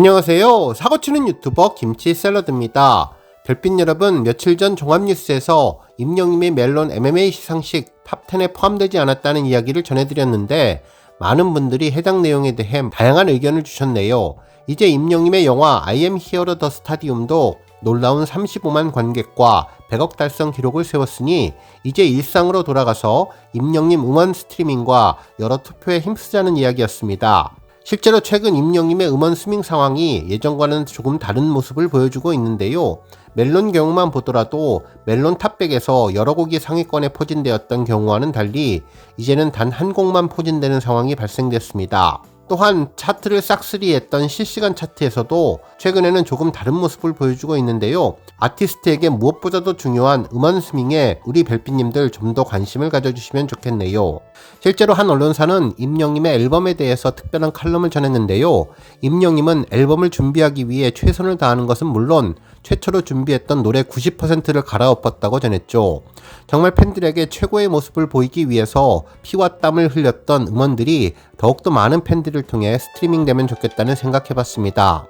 안녕하세요. 사고치는 유튜버 김치샐러드입니다. 별빛 여러분, 며칠 전 종합뉴스에서 임영님의 멜론 MMA 시상식 탑10에 포함되지 않았다는 이야기를 전해드렸는데 많은 분들이 해당 내용에 대해 다양한 의견을 주셨네요. 이제 임영님의 영화 I am here the stadium도 놀라운 35만 관객과 100억 달성 기록을 세웠으니 이제 일상으로 돌아가서 임영님 음원 스트리밍과 여러 투표에 힘쓰자는 이야기였습니다. 실제로 최근 임영님의 음원 스밍 상황이 예전과는 조금 다른 모습을 보여주고 있는데요. 멜론 경우만 보더라도 멜론 탑100에서 여러 곡이 상위권에 포진되었던 경우와는 달리 이제는 단 한 곡만 포진되는 상황이 발생됐습니다. 또한 차트를 싹쓸이했던 실시간 차트에서도 최근에는 조금 다른 모습을 보여주고 있는데요. 아티스트에게 무엇보다도 중요한 음원 스밍에 우리 별빛님들 좀 더 관심을 가져주시면 좋겠네요. 실제로 한 언론사는 임영님의 앨범에 대해서 특별한 칼럼을 전했는데요. 임영님은 앨범을 준비하기 위해 최선을 다하는 것은 물론 최초로 준비했던 노래 90%를 갈아엎었다고 전했죠. 정말 팬들에게 최고의 모습을 보이기 위해서 피와 땀을 흘렸던 음원들이 더욱더 많은 팬들을 통해 스트리밍되면 좋겠다는 생각해봤습니다.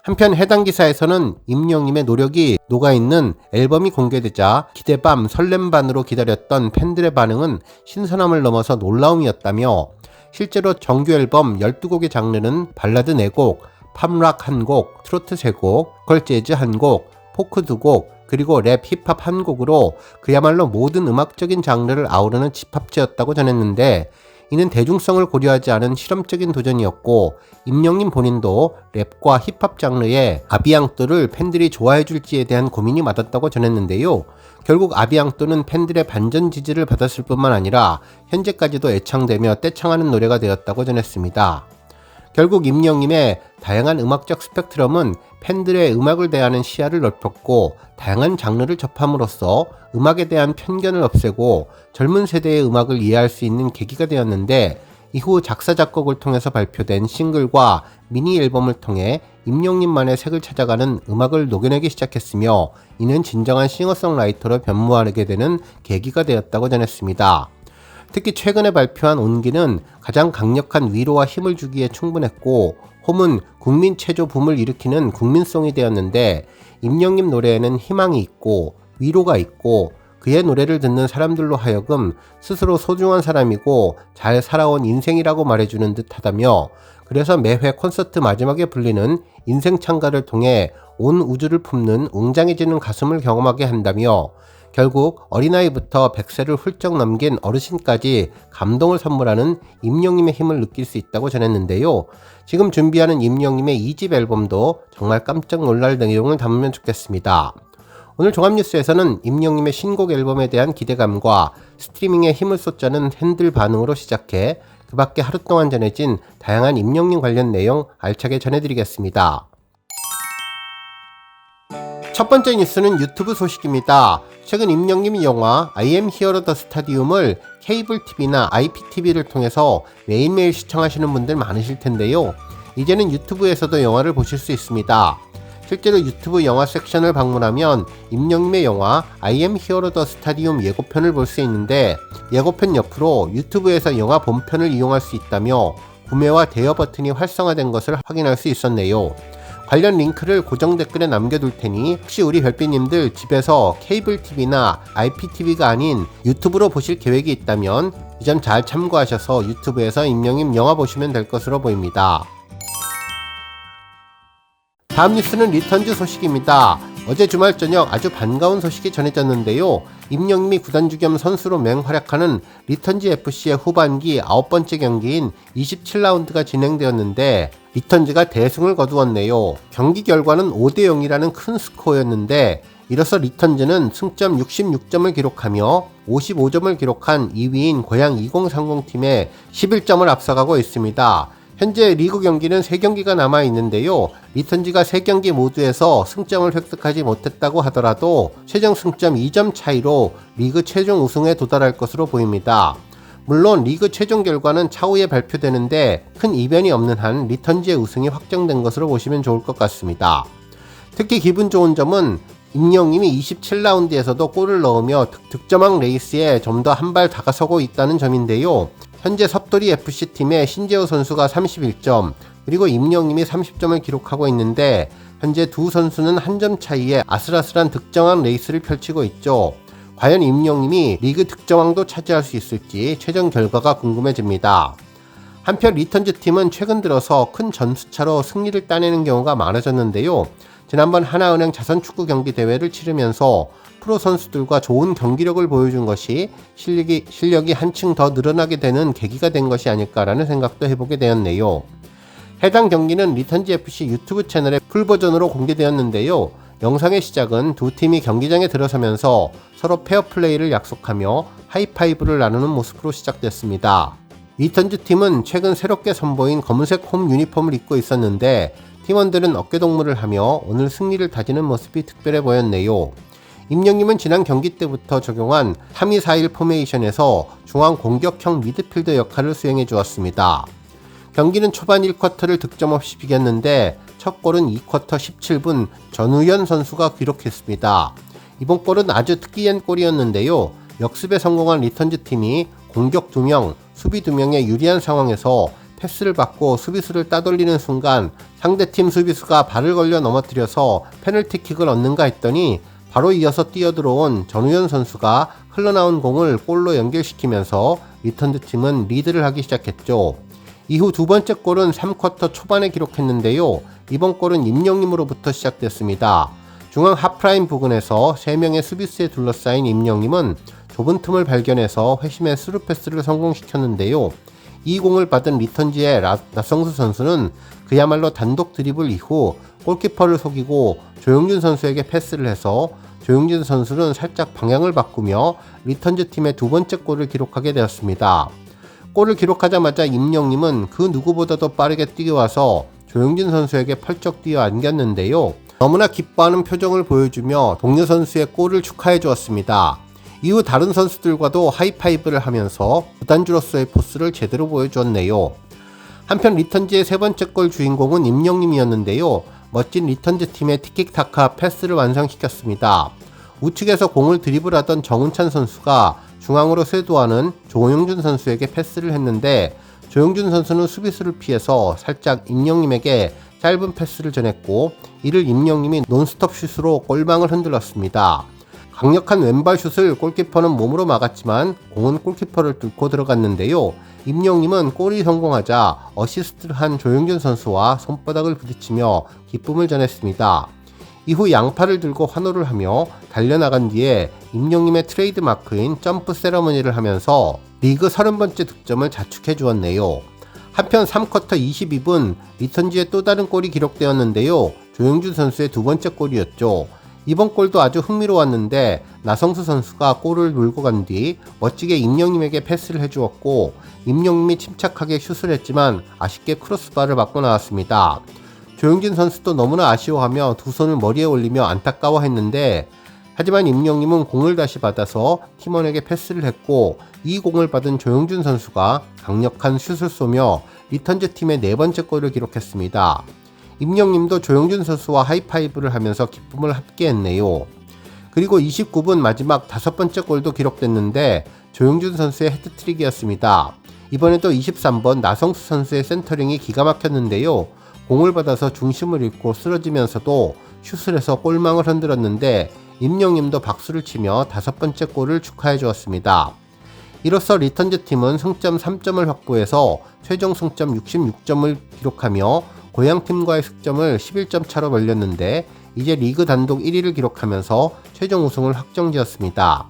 한편 해당 기사에서는 임영님의 노력이 녹아있는 앨범이 공개되자 기대밤 설렘반으로 기다렸던 팬들의 반응은 신선함을 넘어서 놀라움이었다며 실제로 정규 앨범 12곡의 장르는 발라드 4곡, 팝락 1곡, 트로트 3곡, 걸재즈 1곡, 포크 2곡, 그리고 랩, 힙합 1곡으로 그야말로 모든 음악적인 장르를 아우르는 집합체였다고 전했는데 이는 대중성을 고려하지 않은 실험적인 도전이었고 임영님 본인도 랩과 힙합 장르의 아비앙또를 팬들이 좋아해 줄지에 대한 고민이 많았다고 전했는데요. 결국 아비앙또는 팬들의 반전 지지를 받았을 뿐만 아니라 현재까지도 애창되며 떼창하는 노래가 되었다고 전했습니다. 결국 임영님의 다양한 음악적 스펙트럼은 팬들의 음악을 대하는 시야를 넓혔고 다양한 장르를 접함으로써 음악에 대한 편견을 없애고 젊은 세대의 음악을 이해할 수 있는 계기가 되었는데 이후 작사 작곡을 통해서 발표된 싱글과 미니 앨범을 통해 임영님만의 색을 찾아가는 음악을 녹여내기 시작했으며 이는 진정한 싱어송라이터로 변모하게 되는 계기가 되었다고 전했습니다. 특히 최근에 발표한 온기는 가장 강력한 위로와 힘을 주기에 충분했고 홈은 국민 체조 붐을 일으키는 국민송이 되었는데 임영님 노래에는 희망이 있고 위로가 있고 그의 노래를 듣는 사람들로 하여금 스스로 소중한 사람이고 잘 살아온 인생이라고 말해주는 듯 하다며 그래서 매회 콘서트 마지막에 불리는 인생 찬가를 통해 온 우주를 품는 웅장해지는 가슴을 경험하게 한다며 결국 어린아이부터 100세를 훌쩍 넘긴 어르신까지 감동을 선물하는 임영님의 힘을 느낄 수 있다고 전했는데요. 지금 준비하는 임영님의 2집 앨범도 정말 깜짝 놀랄 내용을 담으면 좋겠습니다. 오늘 종합뉴스에서는 임영님의 신곡 앨범에 대한 기대감과 스트리밍에 힘을 쏟자는 팬들 반응으로 시작해 그 밖에 하루 동안 전해진 다양한 임영님 관련 내용 알차게 전해드리겠습니다. 첫 번째 뉴스는 유튜브 소식입니다. 최근 임영님이 영화 I am here the stadium을 케이블 TV나 IPTV를 통해서 매일매일 시청하시는 분들 많으실 텐데요. 이제는 유튜브에서도 영화를 보실 수 있습니다. 실제로 유튜브 영화 섹션을 방문하면 임영님의 영화 I am here the stadium 예고편을 볼 수 있는데 예고편 옆으로 유튜브에서 영화 본편을 이용할 수 있다며 구매와 대여 버튼이 활성화된 것을 확인할 수 있었네요. 관련 링크를 고정 댓글에 남겨둘 테니 혹시 우리 별빛님들 집에서 케이블 TV나 IPTV가 아닌 유튜브로 보실 계획이 있다면 이 점 잘 참고하셔서 유튜브에서 임영님 영화 보시면 될 것으로 보입니다. 다음 뉴스는 리턴즈 소식입니다. 어제 주말 저녁 아주 반가운 소식이 전해졌는데요. 임영님이 구단주 겸 선수로 맹활약하는 리턴즈 FC의 후반기 9번째 경기인 27라운드가 진행되었는데 리턴즈가 대승을 거두었네요. 경기 결과는 5대0이라는 큰 스코어였는데 이로써 리턴즈는 승점 66점을 기록하며 55점을 기록한 2위인 고양 2030팀에 11점을 앞서가고 있습니다. 현재 리그 경기는 3경기가 남아있는데요. 리턴즈가 3경기 모두에서 승점을 획득하지 못했다고 하더라도 최종 승점 2점 차이로 리그 최종 우승에 도달할 것으로 보입니다. 물론 리그 최종 결과는 차후에 발표되는데 큰 이변이 없는 한 리턴즈의 우승이 확정된 것으로 보시면 좋을 것 같습니다. 특히 기분 좋은 점은 임영님이 27라운드에서도 골을 넣으며 득점왕 레이스에 좀 더 한 발 다가서고 있다는 점인데요. 현재 섭돌이 FC팀의 신재호 선수가 31점, 그리고 임영님이 30점을 기록하고 있는데 현재 두 선수는 한 점 차이에 아슬아슬한 득점왕 레이스를 펼치고 있죠. 과연 임영님이 리그 득점왕도 차지할 수 있을지 최종 결과가 궁금해집니다. 한편 리턴즈 팀은 최근 들어서 큰 점수차로 승리를 따내는 경우가 많아졌는데요. 지난번 하나은행 자선축구 경기 대회를 치르면서 프로 선수들과 좋은 경기력을 보여준 것이 실력이 한층 더 늘어나게 되는 계기가 된 것이 아닐까라는 생각도 해보게 되었네요. 해당 경기는 리턴즈FC 유튜브 채널에 풀버전으로 공개되었는데요. 영상의 시작은 두 팀이 경기장에 들어서면서 서로 페어플레이를 약속하며 하이파이브를 나누는 모습으로 시작됐습니다. 리턴즈 팀은 최근 새롭게 선보인 검은색 홈 유니폼을 입고 있었는데 팀원들은 어깨동무를 하며 오늘 승리를 다지는 모습이 특별해 보였네요. 임영님은 지난 경기 때부터 적용한 3-2-4-1 포메이션에서 중앙 공격형 미드필더 역할을 수행해 주었습니다. 경기는 초반 1쿼터를 득점 없이 비겼는데 첫 골은 2쿼터 17분 전우현 선수가 기록했습니다. 이번 골은 아주 특이한 골이었는데요. 역습에 성공한 리턴즈 팀이 공격 2명, 수비 2명의 유리한 상황에서 패스를 받고 수비수를 따돌리는 순간 상대팀 수비수가 발을 걸려 넘어뜨려서 페널티킥을 얻는가 했더니 바로 이어서 뛰어들어온 전우현 선수가 흘러나온 공을 골로 연결시키면서 리턴즈 팀은 리드를 하기 시작했죠. 이후 두 번째 골은 3쿼터 초반에 기록했는데요. 이번 골은 임영님으로부터 시작됐습니다. 중앙 하프라인 부근에서 3명의 수비수에 둘러싸인 임영님은 좁은 틈을 발견해서 회심의 스루 패스를 성공시켰는데요. 이 공을 받은 리턴즈의 나성수 선수는 그야말로 단독 드리블 이후 골키퍼를 속이고 조용준 선수에게 패스를 해서 조용준 선수는 살짝 방향을 바꾸며 리턴즈 팀의 두 번째 골을 기록하게 되었습니다. 골을 기록하자마자 임영님은 그 누구보다도 빠르게 뛰어와서 조용준 선수에게 펄쩍 뛰어 안겼는데요. 너무나 기뻐하는 표정을 보여주며 동료 선수의 골을 축하해 주었습니다. 이후 다른 선수들과도 하이파이브를 하면서 구단주로서의 포스를 제대로 보여주었네요. 한편 리턴즈의 세 번째 골 주인공은 임영님이었는데요. 멋진 리턴즈 팀의 티키타카 패스를 완성시켰습니다. 우측에서 공을 드리블하던 정은찬 선수가 중앙으로 쇄도하는 조용준 선수에게 패스를 했는데 조용준 선수는 수비수를 피해서 살짝 임영님에게 짧은 패스를 전했고 이를 임영님이 논스톱 슛으로 골망을 흔들었습니다. 강력한 왼발 슛을 골키퍼는 몸으로 막았지만 공은 골키퍼를 뚫고 들어갔는데요. 임영님은 골이 성공하자 어시스트를 한 조용준 선수와 손바닥을 부딪히며 기쁨을 전했습니다. 이후 양팔을 들고 환호를 하며 달려나간 뒤에 임영님의 트레이드 마크인 점프 세러머니를 하면서 리그 30번째 득점을 자축해 주었네요. 한편 3쿼터 22분 리턴즈의 또 다른 골이 기록되었는데요. 조용준 선수의 두 번째 골이었죠. 이번 골도 아주 흥미로웠는데 나성수 선수가 골을 물고 간 뒤 멋지게 임영님에게 패스를 해주었고 임영님이 침착하게 슛을 했지만 아쉽게 크로스바를 맞고 나왔습니다. 조용진 선수도 너무나 아쉬워하며 두 손을 머리에 올리며 안타까워했는데 하지만 임영님은 공을 다시 받아서 팀원에게 패스를 했고 이 공을 받은 조용준 선수가 강력한 슛을 쏘며 리턴즈 팀의 네 번째 골을 기록했습니다. 임영님도 조용준 선수와 하이파이브를 하면서 기쁨을 함께했네요. 그리고 29분 마지막 다섯 번째 골도 기록됐는데 조용준 선수의 헤트트릭이었습니다. 이번에도 23번 나성수 선수의 센터링이 기가 막혔는데요. 공을 받아서 중심을 잃고 쓰러지면서도 슛을 해서 골망을 흔들었는데 임영님도 박수를 치며 다섯 번째 골을 축하해 주었습니다. 이로써 리턴즈 팀은 승점 3점을 확보해서 최종 승점 66점을 기록하며 고향팀과의 승점을 11점 차로 벌렸는데 이제 리그 단독 1위를 기록하면서 최종 우승을 확정지었습니다.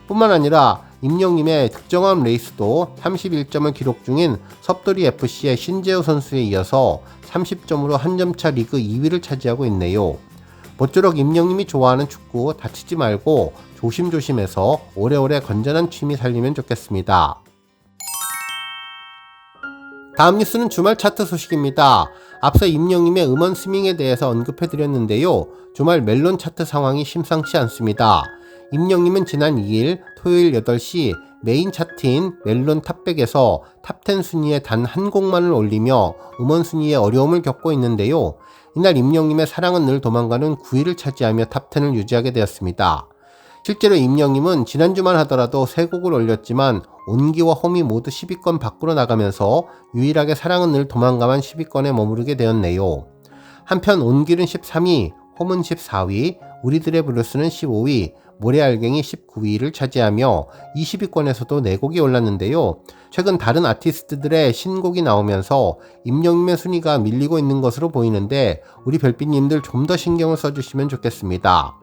뿐만 아니라 임영님의 득점왕 레이스도 31점을 기록 중인 섭돌이FC의 신재호 선수에 이어서 30점으로 한 점차 리그 2위를 차지하고 있네요. 모쪼록 임영님이 좋아하는 축구 다치지 말고 조심조심해서 오래오래 건전한 취미 살리면 좋겠습니다. 다음 뉴스는 주말 차트 소식입니다. 앞서 임영님의 음원 스밍에 대해서 언급해드렸는데요. 주말 멜론 차트 상황이 심상치 않습니다. 임영님은 지난 2일 토요일 8시 메인 차트인 멜론 탑100에서 탑10 순위에 단 한 곡만을 올리며 음원 순위에 어려움을 겪고 있는데요. 이날 임영님의 사랑은 늘 도망가는 9위를 차지하며 탑10을 유지하게 되었습니다. 실제로 임영님은 지난주만 하더라도 3곡을 올렸지만 온기와 홈이 모두 10위권 밖으로 나가면서 유일하게 사랑은 늘 도망가만 10위권에 머무르게 되었네요. 한편 온기는 13위, 홈은 14위, 우리들의 블루스는 15위, 모래알갱이 19위를 차지하며 20위권에서도 4곡이 올랐는데요. 최근 다른 아티스트들의 신곡이 나오면서 임영님의 순위가 밀리고 있는 것으로 보이는데 우리 별빛님들 좀 더 신경을 써주시면 좋겠습니다.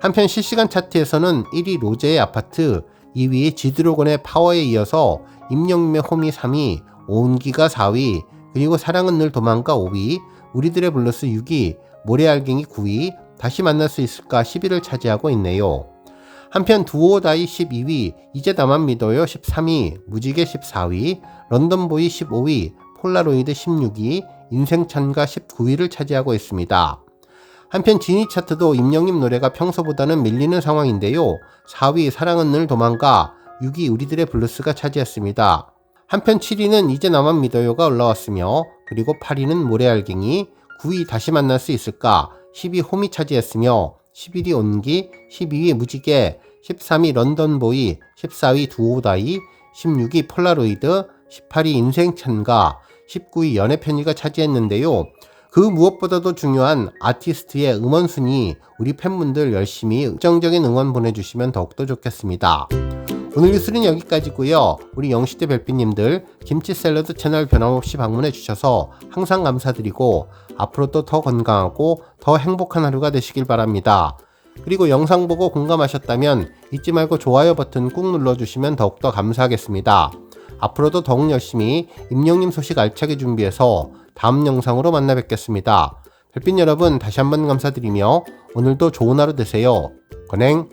한편 실시간 차트에서는 1위 로제의 아파트, 2위 지드로곤의 파워에 이어서 임영님의 홈이 3위, 온기가 4위, 그리고 사랑은 늘 도망가 5위, 우리들의 블루스 6위, 모래알갱이 9위, 다시 만날 수 있을까 10위를 차지하고 있네요. 한편 두오다이 12위, 이제 나만 믿어요 13위, 무지개 14위, 런던보이 15위, 폴라로이드 16위, 인생찬가 19위를 차지하고 있습니다. 한편 지니 차트도 임영님 노래가 평소보다는 밀리는 상황인데요. 4위 사랑은 늘 도망가, 6위 우리들의 블루스가 차지했습니다. 한편 7위는 이제 나만 믿어요가 올라왔으며 그리고 8위는 모래알갱이, 9위 다시 만날 수 있을까, 10위 홈이 차지했으며 11위 온기, 12위 무지개, 13위 런던보이, 14위 두오다이, 16위 폴라로이드, 18위 인생찬가, 19위 연애편지가 차지했는데요. 그 무엇보다도 중요한 아티스트의 음원 순위, 우리 팬분들 열심히 긍정적인 응원 보내주시면 더욱더 좋겠습니다. 오늘 뉴스는 여기까지고요. 우리 영시대 별빛님들 김치 샐러드 채널 변함없이 방문해 주셔서 항상 감사드리고 앞으로도 더 건강하고 더 행복한 하루가 되시길 바랍니다. 그리고 영상 보고 공감하셨다면 잊지 말고 좋아요 버튼 꾹 눌러주시면 더욱더 감사하겠습니다. 앞으로도 더욱 열심히 임영님 소식 알차게 준비해서 다음 영상으로 만나 뵙겠습니다. 별빛 여러분 다시 한번 감사드리며 오늘도 좋은 하루 되세요. 건행.